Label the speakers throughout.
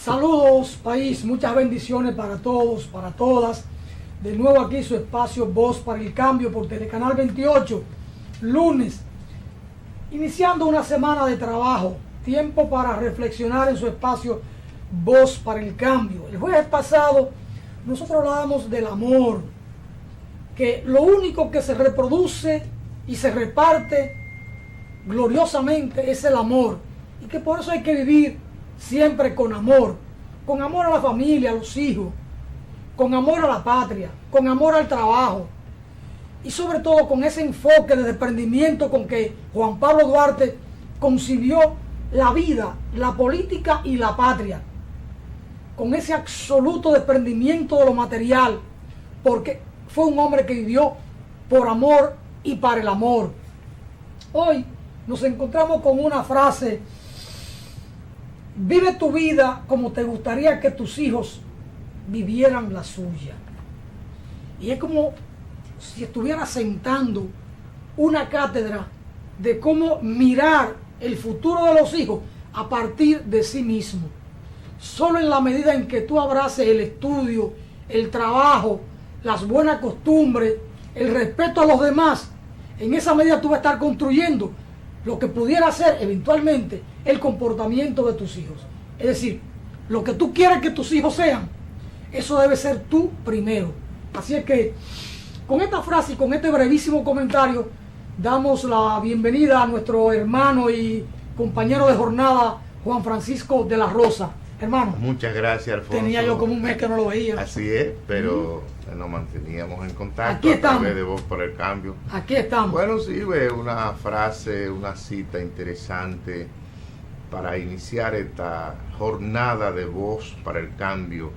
Speaker 1: Saludos país, muchas bendiciones para todos, para todas. De nuevo aquí su espacio Voz para el Cambio por Telecanal 28, lunes, iniciando una semana de trabajo, tiempo para reflexionar en su espacio Voz para el Cambio. El jueves pasado nosotros hablábamos del amor, que lo único que se reproduce y se reparte gloriosamente es el amor, y que por eso hay que vivir siempre con amor a la familia, a los hijos, con amor a la patria, con amor al trabajo, y sobre todo con ese enfoque de desprendimiento con que Juan Pablo Duarte concibió la vida, la política y la patria, con ese absoluto desprendimiento de lo material, porque fue un hombre que vivió por amor y para el amor. Hoy nos encontramos con una frase: vive tu vida como te gustaría que tus hijos vivieran la suya. Y es como si estuviera sentando una cátedra de cómo mirar el futuro de los hijos a partir de sí mismo. Solo en la medida en que tú abraces el estudio, el trabajo, las buenas costumbres, el respeto a los demás, en esa medida tú vas a estar construyendo lo que pudiera ser eventualmente el comportamiento de tus hijos. Es decir, lo que tú quieres que tus hijos sean, eso debe ser tú primero. Así es que con esta frase y con este brevísimo comentario damos la bienvenida a nuestro hermano y compañero de jornada Juan Francisco de la Rosa. Hermano,
Speaker 2: muchas gracias, Alfonso.
Speaker 1: Tenía yo como un mes que no lo veía.
Speaker 2: Así es, pero nos manteníamos en contacto.
Speaker 1: Aquí estamos.
Speaker 2: A través de Voz por el Cambio.
Speaker 1: Aquí estamos.
Speaker 2: Bueno, sí, ve una frase, una cita interesante para iniciar esta jornada de Voz para el Cambio,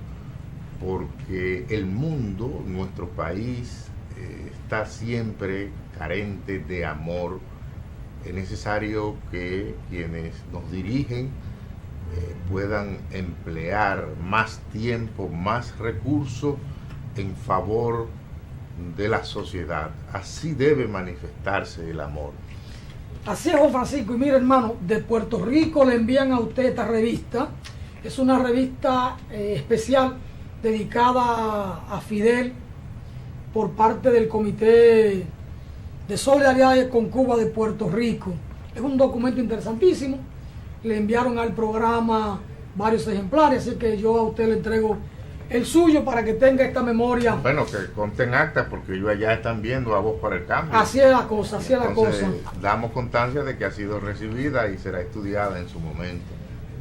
Speaker 2: porque el mundo, nuestro país, está siempre carente de amor. Es necesario que quienes nos dirigen puedan emplear más tiempo, más recursos en favor de la sociedad. Así debe manifestarse el amor.
Speaker 1: Así es, Juan Francisco. Y mire, hermano, de Puerto Rico le envían a usted esta revista. Es una revista especial dedicada a Fidel por parte del Comité de Solidaridad con Cuba de Puerto Rico. Es un documento interesantísimo. Le enviaron al programa varios ejemplares, así que yo a usted le entrego el suyo para que tenga esta memoria.
Speaker 2: Bueno, que conten acta, porque ellos allá están viendo a Voz para el Cambio.
Speaker 1: Así es la cosa, así es la cosa.
Speaker 2: Damos constancia de que ha sido recibida y será estudiada en su momento.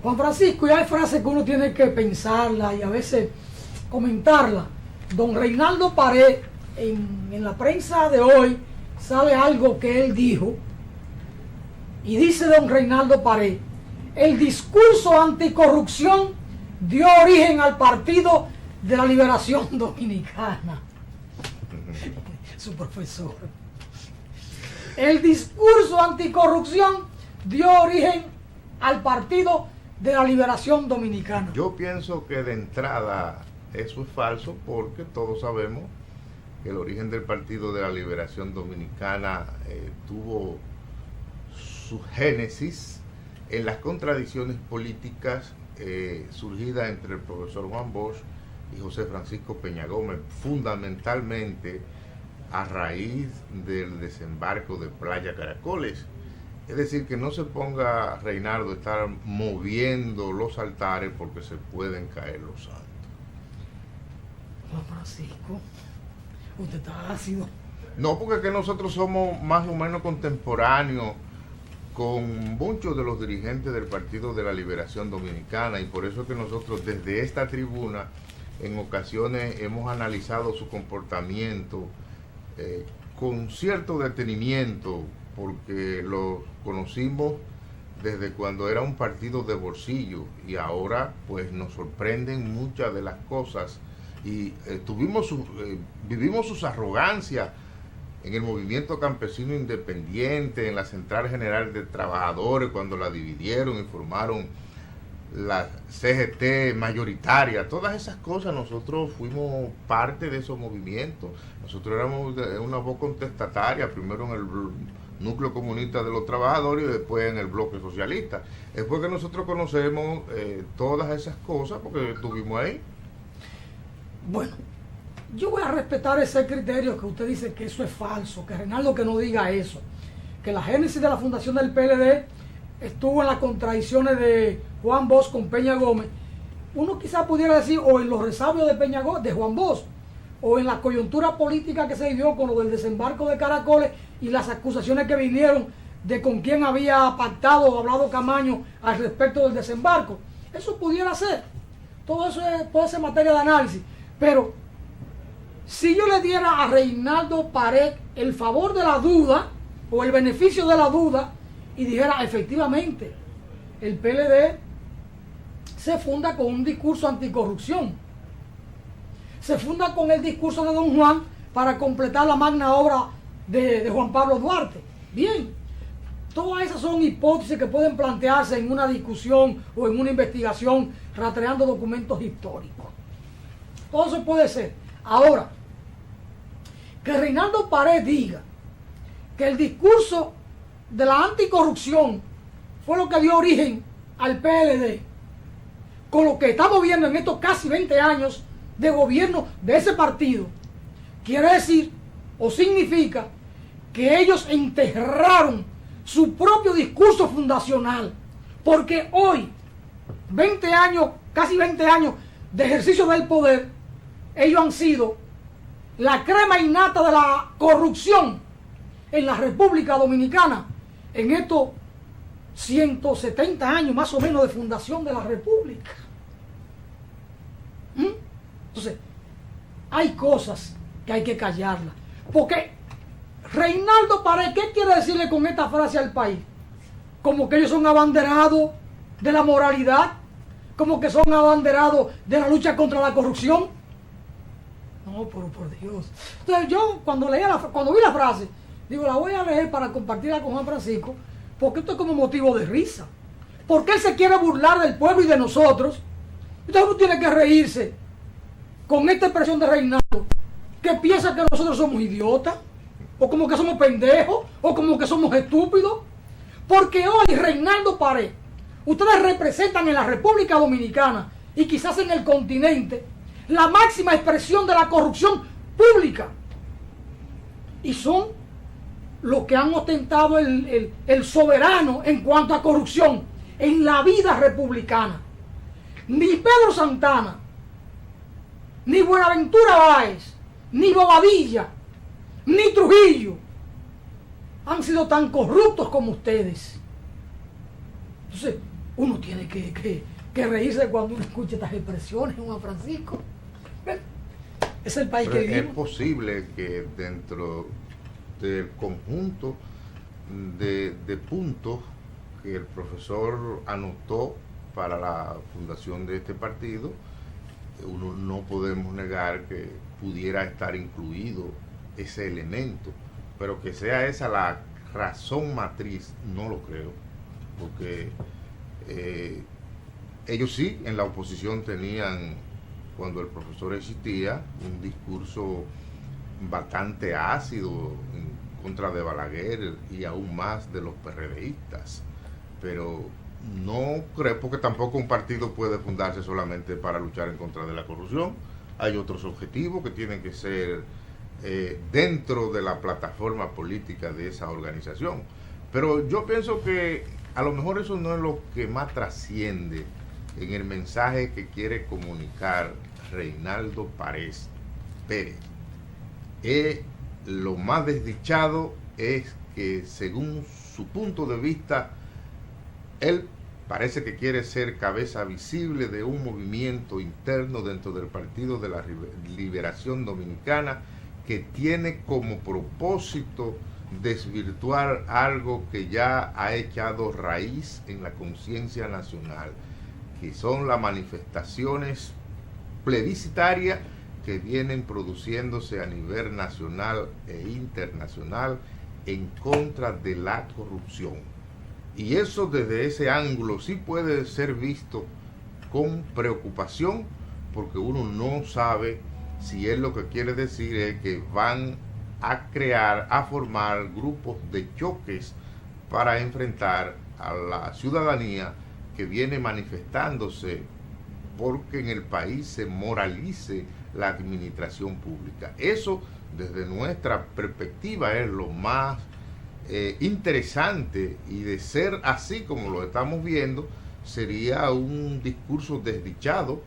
Speaker 1: Juan Francisco, y hay frases que uno tiene que pensarla y a veces comentarla. Don Reinaldo Pared, en la prensa de hoy, sale algo que él dijo, y dice don Reinaldo Pared: el discurso anticorrupción dio origen al Partido de la Liberación Dominicana. Su profesor. El discurso anticorrupción dio origen al Partido de la Liberación Dominicana.
Speaker 2: Yo pienso que de entrada eso es falso, porque todos sabemos que el origen del Partido de la Liberación Dominicana tuvo su génesis en las contradicciones políticas surgidas entre el profesor Juan Bosch y José Francisco Peña Gómez, fundamentalmente a raíz del desembarco de Playa Caracoles. Es decir, que no se ponga, Reinaldo, a estar moviendo los altares porque se pueden caer los santos.
Speaker 1: Juan Francisco, usted está ácido.
Speaker 2: No, porque es que nosotros somos más o menos contemporáneos con muchos de los dirigentes del Partido de la Liberación Dominicana, y por eso es que nosotros desde esta tribuna en ocasiones hemos analizado su comportamiento con cierto detenimiento, porque los conocimos desde cuando era un partido de bolsillo, y ahora pues nos sorprenden muchas de las cosas, y vivimos sus arrogancias en el movimiento campesino independiente, en la Central General de Trabajadores, cuando la dividieron y formaron la CGT mayoritaria. Todas esas cosas, nosotros fuimos parte de esos movimientos. Nosotros éramos una voz contestataria, primero en el Núcleo Comunista de los Trabajadores y después en el Bloque Socialista. Es porque nosotros conocemos todas esas cosas porque estuvimos ahí.
Speaker 1: Bueno, yo voy a respetar ese criterio que usted dice que eso es falso, que Reinaldo que no diga eso, que la génesis de la fundación del PLD estuvo en las contradicciones de Juan Bosch con Peña Gómez. Uno quizás pudiera decir, o en los resabios de Juan Bosch, o en la coyuntura política que se vivió con lo del desembarco de Caracoles y las acusaciones que vinieron de con quién había pactado o hablado Camaño al respecto del desembarco. Eso pudiera ser. Todo eso puede ser materia de análisis. Pero si yo le diera a Reinaldo Pared el favor de la duda o el beneficio de la duda y dijera efectivamente el PLD se funda con un discurso anticorrupción, se funda con el discurso de Don Juan para completar la magna obra de Juan Pablo Duarte. Bien, todas esas son hipótesis que pueden plantearse en una discusión o en una investigación rastreando documentos históricos. Todo eso puede ser. Ahora, que Reinaldo Pared diga que el discurso de la anticorrupción fue lo que dio origen al PLD, con lo que estamos viendo en estos casi 20 años de gobierno de ese partido, quiere decir o significa que ellos enterraron su propio discurso fundacional, porque hoy, 20 años, casi 20 años de ejercicio del poder, ellos han sido la crema innata de la corrupción en la República Dominicana en estos 170 años más o menos de fundación de la República. Entonces, hay cosas que hay que callarlas. Porque Reinaldo Pared, ¿qué quiere decirle con esta frase al país? Como que ellos son abanderados de la moralidad, como que son abanderados de la lucha contra la corrupción. No, pero por Dios. Entonces yo cuando vi la frase, digo, la voy a leer para compartirla con Juan Francisco, porque esto es como motivo de risa. Porque él se quiere burlar del pueblo y de nosotros. Entonces uno tiene que reírse con esta expresión de Reinaldo, que piensa que nosotros somos idiotas, o como que somos pendejos, o como que somos estúpidos. Porque hoy Reinaldo Pared, ustedes representan en la República Dominicana y quizás en el continente la máxima expresión de la corrupción pública. Y son los que han ostentado el soberano en cuanto a corrupción en la vida republicana. Ni Pedro Santana, ni Buenaventura Báez, ni Bobadilla, ni Trujillo han sido tan corruptos como ustedes. Entonces, uno tiene que reírse cuando uno escucha estas expresiones, Juan Francisco. Es el país que vivimos.
Speaker 2: Es posible que dentro del conjunto de puntos que el profesor anotó para la fundación de este partido, uno no podemos negar que pudiera estar incluido ese elemento, pero que sea esa la razón matriz, no lo creo, porque ellos sí en la oposición tenían, cuando el profesor existía, un discurso bastante ácido en contra de Balaguer y aún más de los PRDistas, pero no creo, porque tampoco un partido puede fundarse solamente para luchar en contra de la corrupción. Hay otros objetivos que tienen que ser dentro de la plataforma política de esa organización, pero yo pienso que a lo mejor eso no es lo que más trasciende en el mensaje que quiere comunicar Reinaldo Pared Pérez. Lo más desdichado es que, según su punto de vista, él parece que quiere ser cabeza visible de un movimiento interno dentro del Partido de la Liberación Dominicana que tiene como propósito desvirtuar algo que ya ha echado raíz en la conciencia nacional, que son las manifestaciones plebiscitarias que vienen produciéndose a nivel nacional e internacional en contra de la corrupción. Y eso desde ese ángulo sí puede ser visto con preocupación, porque uno no sabe si él lo que quiere decir es que van a formar grupos de choques para enfrentar a la ciudadanía que viene manifestándose porque en el país se moralice la administración pública. Eso, desde nuestra perspectiva, es lo más interesante, y de ser así como lo estamos viendo, sería un discurso desdichado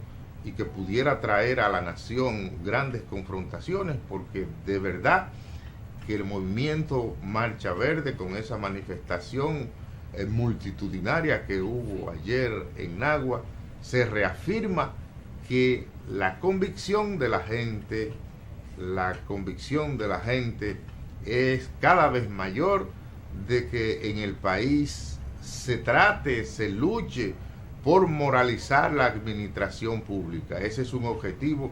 Speaker 2: y que pudiera traer a la nación grandes confrontaciones, porque de verdad que el movimiento Marcha Verde, con esa manifestación multitudinaria que hubo ayer en Nagua, se reafirma que la convicción de la gente es cada vez mayor de que en el país se luche por moralizar la administración pública. Ese es un objetivo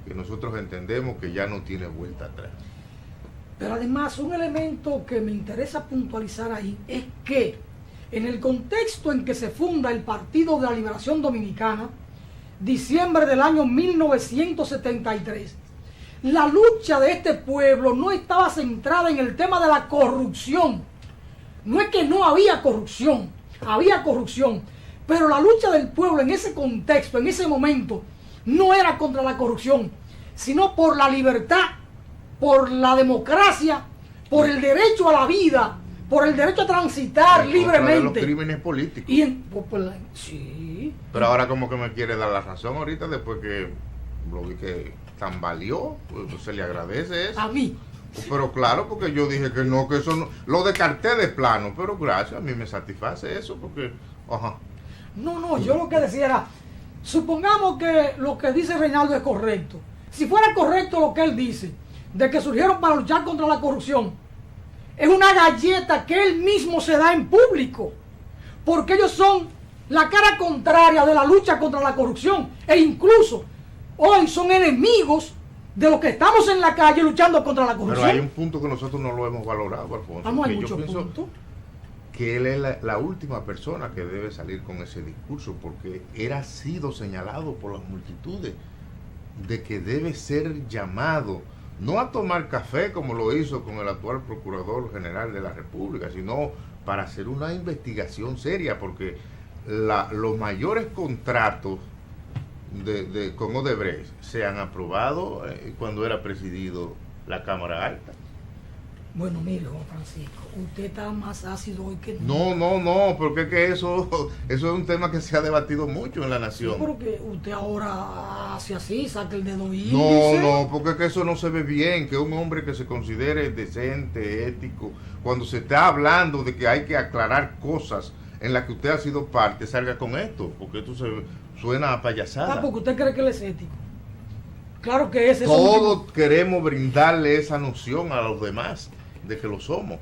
Speaker 2: que nosotros entendemos que ya no tiene vuelta atrás.
Speaker 1: Pero además, un elemento que me interesa puntualizar ahí es que en el contexto en que se funda el Partido de la Liberación Dominicana, diciembre del año 1973, la lucha de este pueblo no estaba centrada en el tema de la corrupción. No es que no había corrupción, pero la lucha del pueblo en ese contexto, en ese momento, no era contra la corrupción, sino por la libertad, por la democracia, por el derecho a la vida, por el derecho a transitar libremente.
Speaker 2: De los crímenes políticos.
Speaker 1: Sí.
Speaker 2: Pero ahora como que me quiere dar la razón ahorita, después que lo vi que tambaleó, pues se le agradece eso.
Speaker 1: A mí.
Speaker 2: Pero claro, porque yo dije que no, que eso no, lo descarté de plano, pero gracias, a mí me satisface eso, porque,
Speaker 1: No, yo lo que decía era, supongamos que lo que dice Reinaldo es correcto. Si fuera correcto lo que él dice, de que surgieron para luchar contra la corrupción, es una galleta que él mismo se da en público, porque ellos son la cara contraria de la lucha contra la corrupción, e incluso hoy son enemigos de los que estamos en la calle luchando contra la corrupción.
Speaker 2: Pero hay un punto que nosotros no lo hemos valorado, Alfonso.
Speaker 1: Hay muchos puntos.
Speaker 2: Que él es la última persona que debe salir con ese discurso, porque él ha sido señalado por las multitudes de que debe ser llamado no a tomar café como lo hizo con el actual Procurador General de la República, sino para hacer una investigación seria, porque los mayores contratos con Odebrecht se han aprobado cuando era presidido la Cámara Alta.
Speaker 1: Bueno, mire, Juan Francisco, usted está más ácido hoy que nunca.
Speaker 2: No, porque es que eso es un tema que se ha debatido mucho en la nación.
Speaker 1: Sí, porque usted ahora hace así, saca el dedo índice.
Speaker 2: No, porque es que eso no se ve bien, que un hombre que se considere decente, ético, cuando se está hablando de que hay que aclarar cosas en las que usted ha sido parte, salga con esto, porque esto suena a payasada.
Speaker 1: Porque usted cree que él es ético. Claro que es.
Speaker 2: Todos queremos brindarle esa noción a los demás de que lo somos.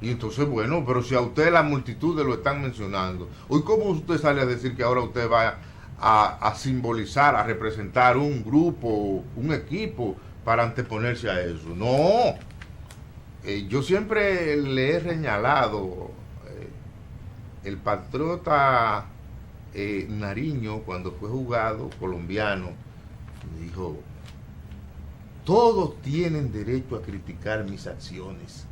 Speaker 2: Y entonces, bueno, pero si a usted la multitud lo están mencionando, hoy cómo usted sale a decir que ahora usted va a simbolizar, a representar un grupo, un equipo, para anteponerse a eso? No. Yo siempre le he señalado, el patriota Nariño, cuando fue jugado colombiano, dijo: todos tienen derecho a criticar mis acciones,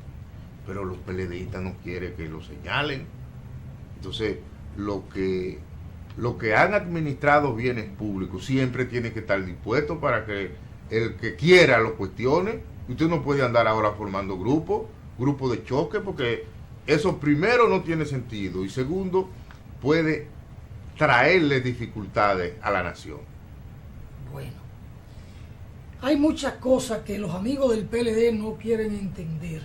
Speaker 2: pero los PLDistas no quieren que lo señalen. Entonces, lo que han administrado bienes públicos siempre tiene que estar dispuesto para que el que quiera lo cuestione. Usted no puede andar ahora formando grupos de choque, porque eso primero no tiene sentido y segundo puede traerle dificultades a la nación.
Speaker 1: Bueno, hay muchas cosas que los amigos del PLD no quieren entender,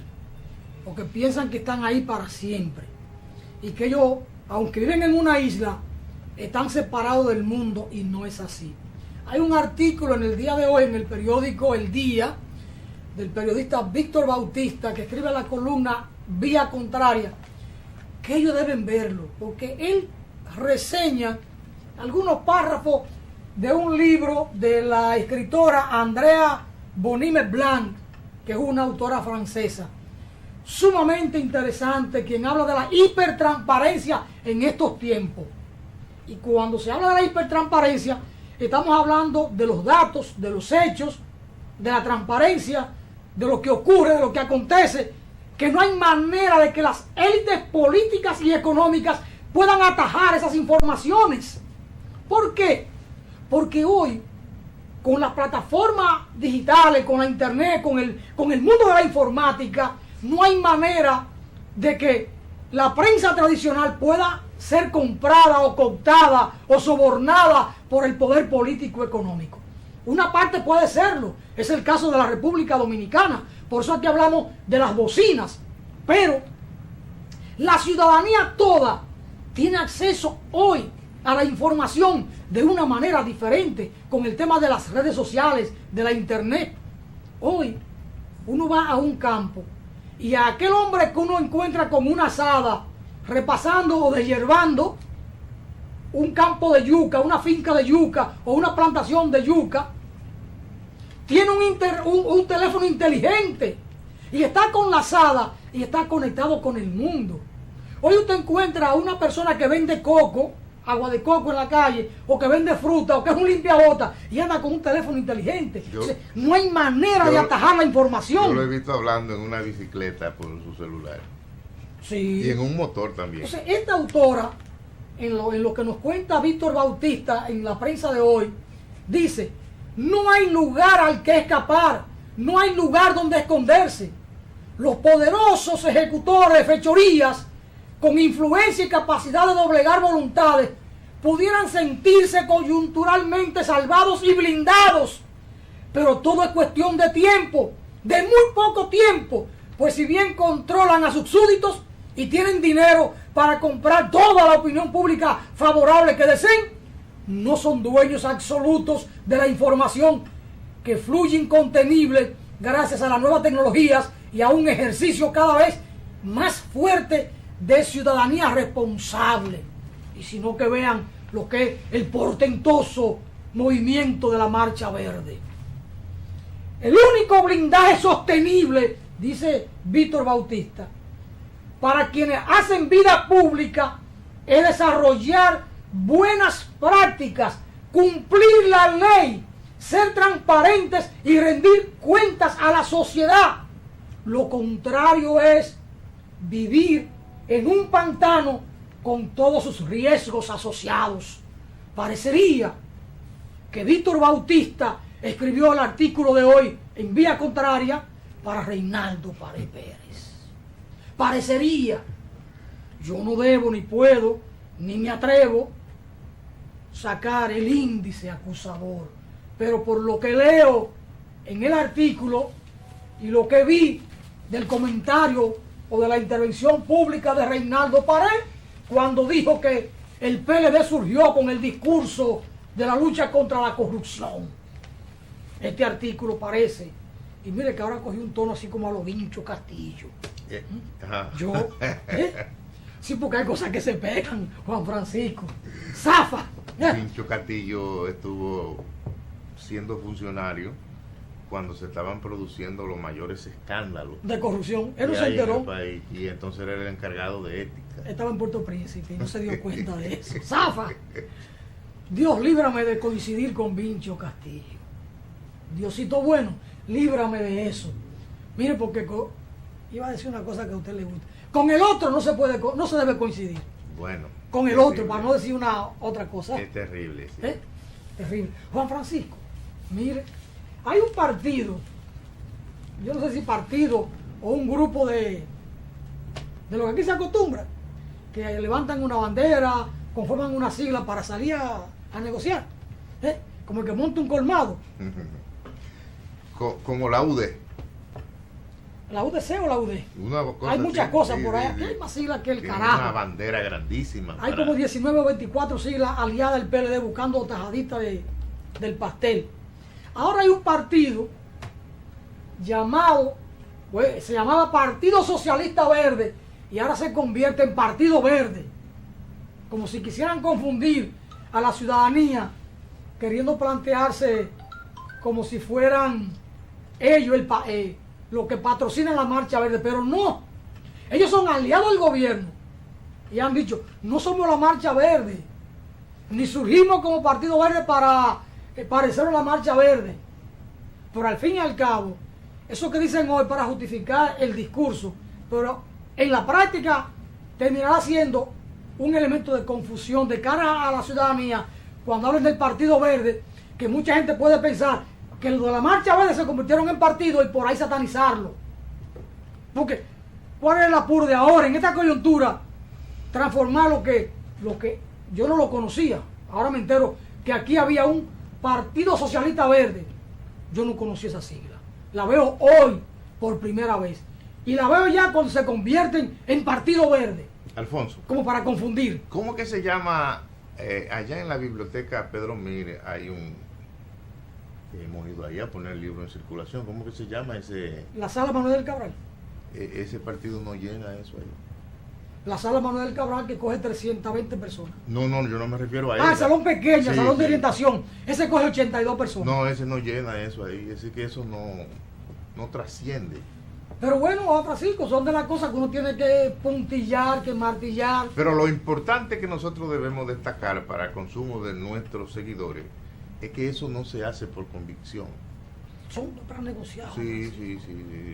Speaker 1: porque piensan que están ahí para siempre y que ellos, aunque viven en una isla, están separados del mundo, y no es así. Hay un artículo en el día de hoy en el periódico El Día del periodista Víctor Bautista, que escribe la columna Vía Contraria, que ellos deben verlo, porque él reseña algunos párrafos de un libro de la escritora Andrea Bonime-Blanc, que es una autora francesa, sumamente interesante, quien habla de la hipertransparencia en estos tiempos. Y cuando se habla de la hipertransparencia, estamos hablando de los datos, de los hechos, de la transparencia, de lo que ocurre, de lo que acontece, que no hay manera de que las élites políticas y económicas puedan atajar esas informaciones. ¿Por qué? Porque hoy, con las plataformas digitales, con la internet, con el mundo de la informática, no hay manera de que la prensa tradicional pueda ser comprada o cooptada o sobornada por el poder político económico. Una parte puede serlo, es el caso de la República Dominicana, por eso aquí hablamos de las bocinas, pero la ciudadanía toda tiene acceso hoy a la información de una manera diferente con el tema de las redes sociales, de la internet. Hoy uno va a un campo y a aquel hombre que uno encuentra con una azada repasando o deshierbando un campo de yuca, una finca de yuca o una plantación de yuca, tiene un teléfono inteligente y está con la azada y está conectado con el mundo. Hoy usted encuentra a una persona que vende coco, agua de coco en la calle, o que vende fruta, o que es un limpiabota, y anda con un teléfono inteligente. O sea, no hay manera de atajar la información.
Speaker 2: Yo lo he visto hablando en una bicicleta por su celular.
Speaker 1: Sí.
Speaker 2: Y en un motor también.
Speaker 1: Entonces, esta autora, en lo que nos cuenta Víctor Bautista en la prensa de hoy, dice, no hay lugar al que escapar, no hay lugar donde esconderse. Los poderosos ejecutores de fechorías, con influencia y capacidad de doblegar voluntades, pudieran sentirse coyunturalmente salvados y blindados. Pero todo es cuestión de tiempo, de muy poco tiempo, pues si bien controlan a sus súbditos y tienen dinero para comprar toda la opinión pública favorable que deseen, no son dueños absolutos de la información que fluye incontenible gracias a las nuevas tecnologías y a un ejercicio cada vez más fuerte de ciudadanía responsable. Y si no, que vean lo que es el portentoso movimiento de la Marcha Verde. El único blindaje sostenible, dice Víctor Bautista, para quienes hacen vida pública es desarrollar buenas prácticas, cumplir la ley, ser transparentes y rendir cuentas a la sociedad. Lo contrario es vivir en un pantano con todos sus riesgos asociados. Parecería que Víctor Bautista escribió el artículo de hoy en vía contraria para Reinaldo Pared Pérez. Parecería. Yo no debo, ni puedo, ni me atrevo sacar el índice acusador, pero por lo que leo en el artículo y lo que vi del comentario o de la intervención pública de Reinaldo Pared, cuando dijo que el PLD surgió con el discurso de la lucha contra la corrupción. Este artículo parece, y mire que ahora cogió un tono así como a lo Vincho Castillo. Yo, sí, porque hay cosas que se pegan, Juan Francisco. ¡Zafa!
Speaker 2: Vincho Castillo estuvo siendo funcionario cuando se estaban produciendo los mayores escándalos
Speaker 1: de corrupción. Él no se enteró.
Speaker 2: Y entonces era el encargado de ética.
Speaker 1: Estaba en Puerto Príncipe y no se dio cuenta de eso. ¡Zafa! Dios, líbrame de coincidir con Vincho Castillo. Diosito bueno, líbrame de eso. Mire, porque iba a decir una cosa que a usted le gusta. Con el otro no se debe coincidir.
Speaker 2: Bueno.
Speaker 1: Con el otro, para no decir otra cosa.
Speaker 2: Es terrible, sí.
Speaker 1: Terrible. Juan Francisco, mire, hay un partido, yo no sé si partido o un grupo de lo que aquí se acostumbra, que levantan una bandera, conforman una sigla para salir a negociar, como el que monta un colmado.
Speaker 2: Como la UD.
Speaker 1: ¿La UDC o la UD? Hay muchas cosas por ahí. Aquí hay más siglas que el carajo.
Speaker 2: Una bandera grandísima.
Speaker 1: Hay como 19 o 24 siglas aliadas del PLD buscando tajaditas del pastel. Ahora hay un partido llamado, se llamaba Partido Socialista Verde y ahora se convierte en Partido Verde. Como si quisieran confundir a la ciudadanía, queriendo plantearse como si fueran ellos lo que patrocina la Marcha Verde, pero no. Ellos son aliados del gobierno y han dicho, no somos la Marcha Verde, ni surgimos como Partido Verde para parecer a la Marcha Verde. Pero al fin y al cabo, eso que dicen hoy para justificar el discurso, pero en la práctica terminará siendo un elemento de confusión de cara a la ciudadanía cuando hablen del Partido Verde, que mucha gente puede pensar que los de la Marcha Verde se convirtieron en partido y por ahí satanizarlo. Porque, ¿cuál es el apuro de ahora, en esta coyuntura, transformar lo que yo no lo conocía? Ahora me entero que aquí había un Partido Socialista Verde. Yo no conocía esa sigla. La veo hoy por primera vez. Y la veo ya cuando se convierten en Partido Verde.
Speaker 2: Alfonso.
Speaker 1: Como para confundir.
Speaker 2: ¿Cómo que se llama? Allá en la biblioteca Pedro Mire hay hemos ido ahí a poner el libro en circulación. ¿Cómo que se llama ese?
Speaker 1: La Sala Manuel del Cabral.
Speaker 2: Ese partido no llena eso ahí.
Speaker 1: La Sala Manuel del Cabral, que coge 320 personas.
Speaker 2: No, yo no me refiero a
Speaker 1: eso. El salón pequeño,
Speaker 2: sí,
Speaker 1: el salón de orientación. Ese coge 82 personas.
Speaker 2: No, ese no llena eso ahí. Así que eso no trasciende.
Speaker 1: Pero bueno, Juan Francisco, son de las cosas que uno tiene que puntillar, que martillar.
Speaker 2: Pero lo importante que nosotros debemos destacar para el consumo de nuestros seguidores es que eso no se hace por convicción.
Speaker 1: Son para negociar.
Speaker 2: Sí,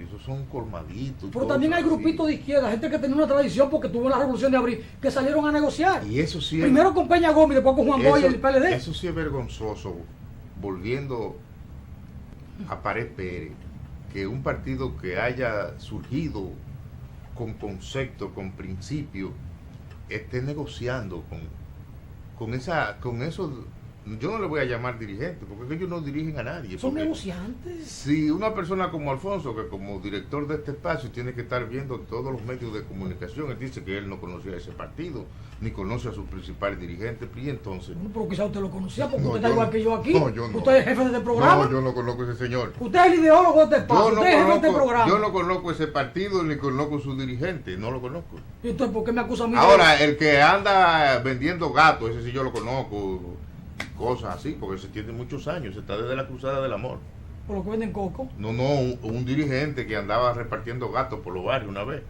Speaker 2: esos son colmaditos.
Speaker 1: Pero también hay grupitos de izquierda, gente que tenía una tradición porque tuvo la Revolución de Abril, que salieron a negociar.
Speaker 2: Y eso sí
Speaker 1: primero con Peña Gómez, después con Juan Boy y el PLD.
Speaker 2: Eso sí es vergonzoso, volviendo a Pared Pérez, que un partido que haya surgido con concepto, con principio, esté negociando con esos. Yo no le voy a llamar dirigentes, porque ellos no dirigen a nadie.
Speaker 1: Son negociantes.
Speaker 2: Si una persona como Alfonso, que como director de este espacio tiene que estar viendo todos los medios de comunicación, él dice que él no conocía ese partido, ni conoce a su principal dirigente, y entonces...
Speaker 1: Bueno, pero quizá usted lo conocía, porque
Speaker 2: No,
Speaker 1: usted está igual que yo aquí.
Speaker 2: No, yo no.
Speaker 1: Usted es jefe de este programa.
Speaker 2: No, yo no conozco a ese señor.
Speaker 1: Usted es el ideólogo de este espacio, usted es jefe de este programa.
Speaker 2: Yo no conozco ese partido, ni conozco su dirigente, no lo conozco.
Speaker 1: ¿Y entonces por qué me acusa a mí?
Speaker 2: Ahora, el que anda vendiendo gatos, ese sí yo lo conozco, cosas así, porque se tiene muchos años, está desde la Cruzada del Amor.
Speaker 1: ¿Por lo que venden coco?
Speaker 2: No, un dirigente que andaba repartiendo gatos por los barrios una vez.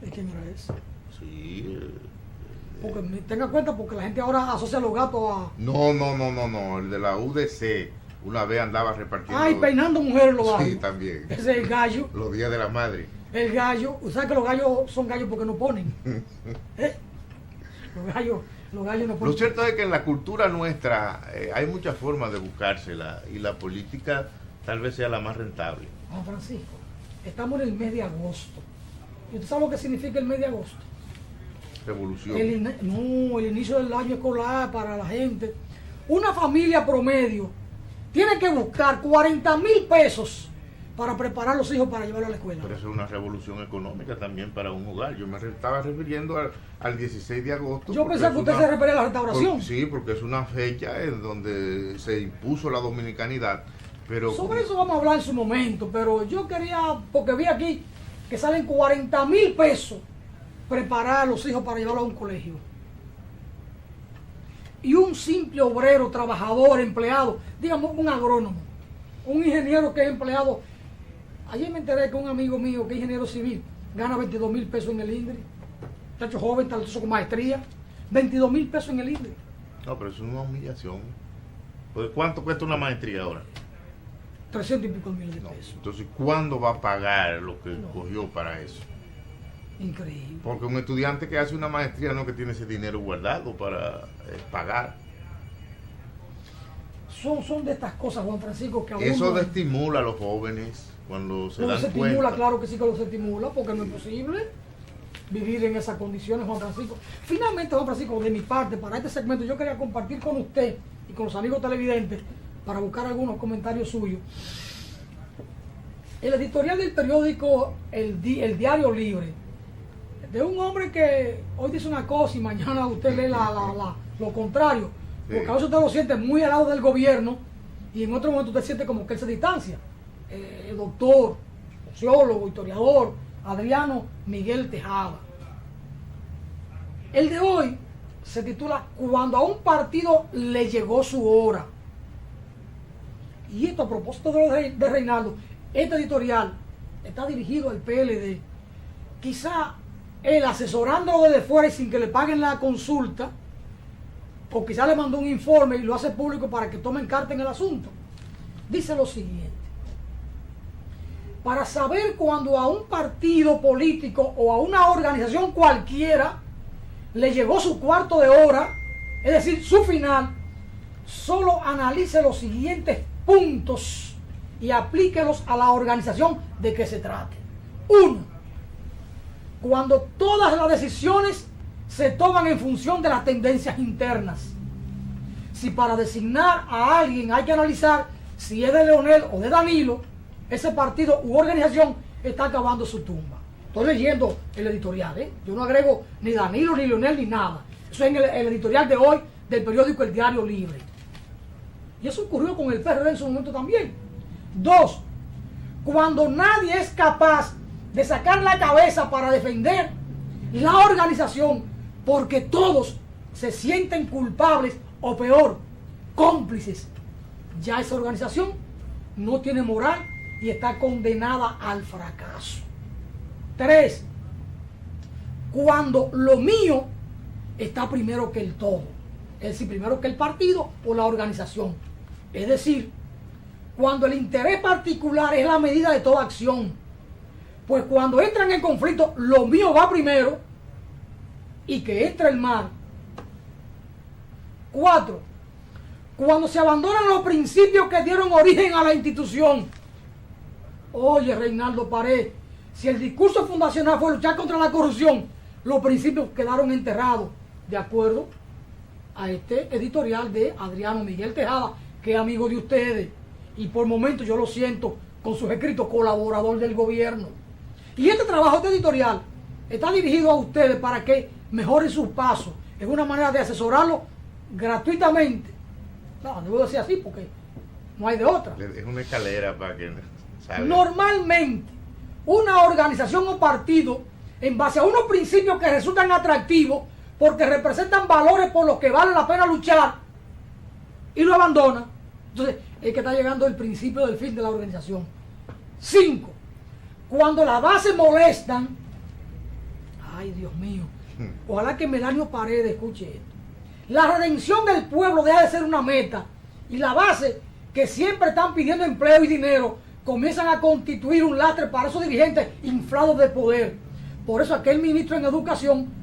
Speaker 1: ¿Y quién era ese?
Speaker 2: Sí.
Speaker 1: Porque tenga cuenta, porque la gente ahora asocia los gatos a...
Speaker 2: No, el de la UDC una vez andaba repartiendo...
Speaker 1: Ay, peinando mujeres los barrios.
Speaker 2: Sí, también.
Speaker 1: Ese es el gallo.
Speaker 2: Los días de la madre.
Speaker 1: El gallo, ¿sabes que los gallos son gallos porque no ponen? Los gallos no ponen.
Speaker 2: Lo cierto es que en la cultura nuestra hay muchas formas de buscársela y la política tal vez sea la más rentable.
Speaker 1: Juan Francisco, estamos en el mes de agosto. ¿Y usted sabe lo que significa el mes de agosto?
Speaker 2: Revolución.
Speaker 1: El inicio del año escolar para la gente. Una familia promedio tiene que buscar 40,000 pesos para preparar a los hijos para llevarlos a la escuela.
Speaker 2: Pero eso es una revolución económica también para un hogar. Yo me estaba refiriendo al 16 de agosto.
Speaker 1: Yo pensé que usted se refería a la restauración.
Speaker 2: Sí, porque es una fecha en donde se impuso la dominicanidad. Pero
Speaker 1: sobre eso vamos a hablar en su momento, pero yo quería, porque vi aquí que salen 40,000 pesos preparar a los hijos para llevarlos a un colegio. Y un simple obrero, trabajador, empleado, digamos un agrónomo, un ingeniero que es empleado. Ayer me enteré que un amigo mío que es ingeniero civil gana 22,000 pesos en el INDRI. Muchacho joven, talentoso con maestría. 22,000 pesos en el INDRI.
Speaker 2: No, pero eso es una humillación. Pues, ¿cuánto cuesta una maestría ahora?
Speaker 1: 300 y pico mil de
Speaker 2: No,
Speaker 1: pesos.
Speaker 2: entonces, ¿cuándo va a pagar lo que cogió para eso?
Speaker 1: Increíble.
Speaker 2: Porque un estudiante que hace una maestría no que tiene ese dinero guardado para pagar.
Speaker 1: Son de estas cosas, Juan Francisco, que
Speaker 2: Eso desestimula a los jóvenes cuando se dan
Speaker 1: estimula,
Speaker 2: cuenta.
Speaker 1: Claro que sí que los estimula, porque no es posible vivir en esas condiciones, Juan Francisco. Finalmente, Juan Francisco, de mi parte, para este segmento, yo quería compartir con usted y con los amigos televidentes, para buscar algunos comentarios suyos. El editorial del periódico El Diario Libre, de un hombre que hoy dice una cosa y mañana usted lee lo contrario, porque a veces usted lo siente muy al lado del gobierno y en otro momento usted siente como que él se distancia. El doctor, sociólogo, historiador, Adriano Miguel Tejada. El de hoy se titula Cuando a un partido le llegó su hora. Y esto, a propósito de Reinaldo, este editorial está dirigido al PLD. Quizá él asesorándolo desde fuera y sin que le paguen la consulta, o quizá le mandó un informe y lo hace público para que tomen carta en el asunto. Dice lo siguiente: para saber cuando a un partido político o a una organización cualquiera le llegó su cuarto de hora, es decir, su final, solo analice los siguientes puntos y aplíquelos a la organización de que se trate. 1. Cuando todas las decisiones se toman en función de las tendencias internas. Si para designar a alguien hay que analizar si es de Leonel o de Danilo, ese partido u organización está acabando su tumba. Estoy leyendo el editorial, ¿eh? Yo no agrego ni Danilo, ni Leonel, ni nada. Eso es en el editorial de hoy del periódico El Diario Libre. Y eso ocurrió con el PRD en su momento también. 2. Cuando nadie es capaz de sacar la cabeza para defender la organización porque todos se sienten culpables o peor, cómplices, ya esa organización no tiene moral y está condenada al fracaso. 3. Cuando lo mío está primero que el todo, es decir, primero que el partido o la organización. Es decir, cuando el interés particular es la medida de toda acción, pues cuando entran en conflicto, lo mío va primero y que entre el mal. 4. Cuando se abandonan los principios que dieron origen a la institución. Oye, Reinaldo Pared, si el discurso fundacional fue luchar contra la corrupción, los principios quedaron enterrados, de acuerdo a este editorial de Adriano Miguel Tejada, que es amigo de ustedes, y por momentos yo lo siento con sus escritos, colaborador del gobierno. Y este trabajo, este editorial, está dirigido a ustedes para que mejoren sus pasos. Es una manera de asesorarlo gratuitamente. No, debo decir así porque no hay de otra.
Speaker 2: Es una escalera para que salga.
Speaker 1: Normalmente, una organización o partido, en base a unos principios que resultan atractivos, porque representan valores por los que vale la pena luchar, y lo abandona, entonces es que está llegando el principio del fin de la organización. 5. Cuando las bases molestan, ay Dios mío, ojalá que Melanio Paredes escuche esto. La redención del pueblo deja de ser una meta y la base que siempre están pidiendo empleo y dinero comienzan a constituir un lastre para esos dirigentes inflados de poder. Por eso aquel ministro en educación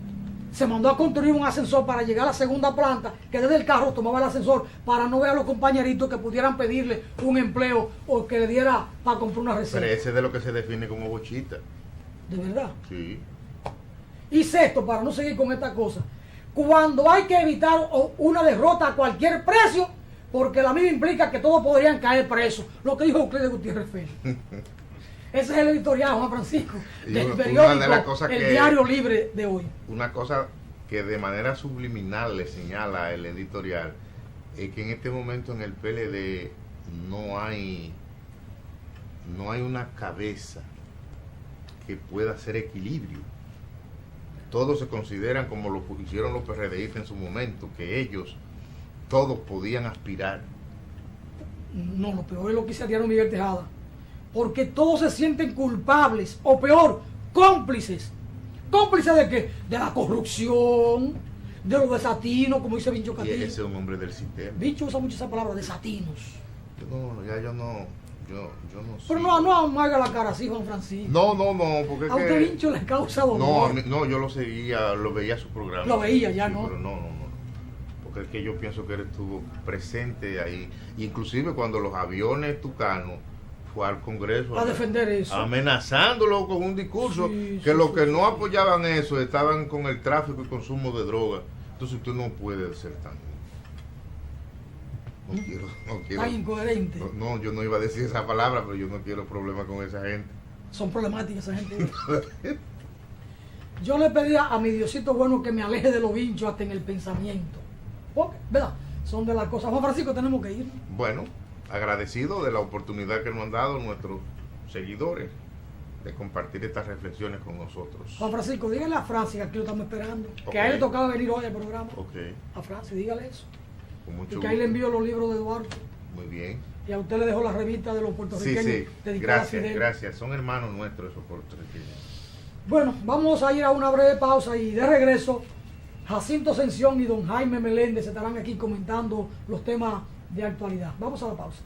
Speaker 1: se mandó a construir un ascensor para llegar a la segunda planta, que desde el carro tomaba el ascensor para no ver a los compañeritos que pudieran pedirle un empleo o que le diera para comprar una receta.
Speaker 2: Pero ese es de lo que se define como bochita.
Speaker 1: ¿De verdad?
Speaker 2: Sí.
Speaker 1: Y sexto, para no seguir con esta cosa, cuando hay que evitar una derrota a cualquier precio, porque la misma implica que todos podrían caer presos, lo que dijo Euclides Gutiérrez Félix. Ese es el editorial, Juan Francisco, del periódico El Diario Libre de hoy. Una
Speaker 2: cosa que de manera subliminal le señala el editorial es que en este momento en el PLD no hay una cabeza que pueda hacer equilibrio. Todos se consideran como lo hicieron los PRDistas en su momento, que ellos todos podían aspirar.
Speaker 1: No, lo peor es lo que dice Adriano Miguel Tejada. Porque todos se sienten culpables, o peor, cómplices. ¿Cómplices de qué? De la corrupción, de los desatinos, como dice Vincho Castillo.
Speaker 2: Y ese es un hombre del sistema.
Speaker 1: Vincho usa mucho esa palabra, desatinos.
Speaker 2: Yo no sé.
Speaker 1: Pero no haga la cara así, Juan Francisco.
Speaker 2: No, porque
Speaker 1: a usted Vincho le causa dolor.
Speaker 2: No, yo lo seguía, lo veía su programa.
Speaker 1: Lo veía ya, sí, ¿no?
Speaker 2: Pero no. Porque es que yo pienso que él estuvo presente ahí. Inclusive cuando los aviones tucanos fue al Congreso
Speaker 1: a defender eso,
Speaker 2: amenazándolo con un discurso los que no apoyaban eso estaban con el tráfico y consumo de droga. Entonces usted no puede ser tan no quiero
Speaker 1: tan incoherente.
Speaker 2: No, yo no iba a decir esa palabra, pero yo no quiero problemas con esa gente.
Speaker 1: Son problemáticas esa gente. Yo le pedía a mi Diosito bueno que me aleje de los vinchos hasta en el pensamiento, porque, ¿verdad? Son de las cosas. Juan Francisco, tenemos que ir.
Speaker 2: Bueno, agradecido de la oportunidad que nos han dado nuestros seguidores de compartir estas reflexiones con nosotros.
Speaker 1: Juan Francisco, dígale a Francis, aquí lo estamos esperando, que a él le tocaba venir hoy al programa. A Francis, dígale eso.
Speaker 2: Con mucho
Speaker 1: y que
Speaker 2: gusto.
Speaker 1: ahí le envío los libros de Eduardo.
Speaker 2: Muy bien.
Speaker 1: Y a usted le dejo la revista de los puertorriqueños.
Speaker 2: Sí. Gracias. Son hermanos nuestros esos puertorriqueños.
Speaker 1: Bueno, vamos a ir a una breve pausa y de regreso Jacinto Ascensión y don Jaime Meléndez estarán aquí comentando los temas de actualidad. Vamos a la pausa.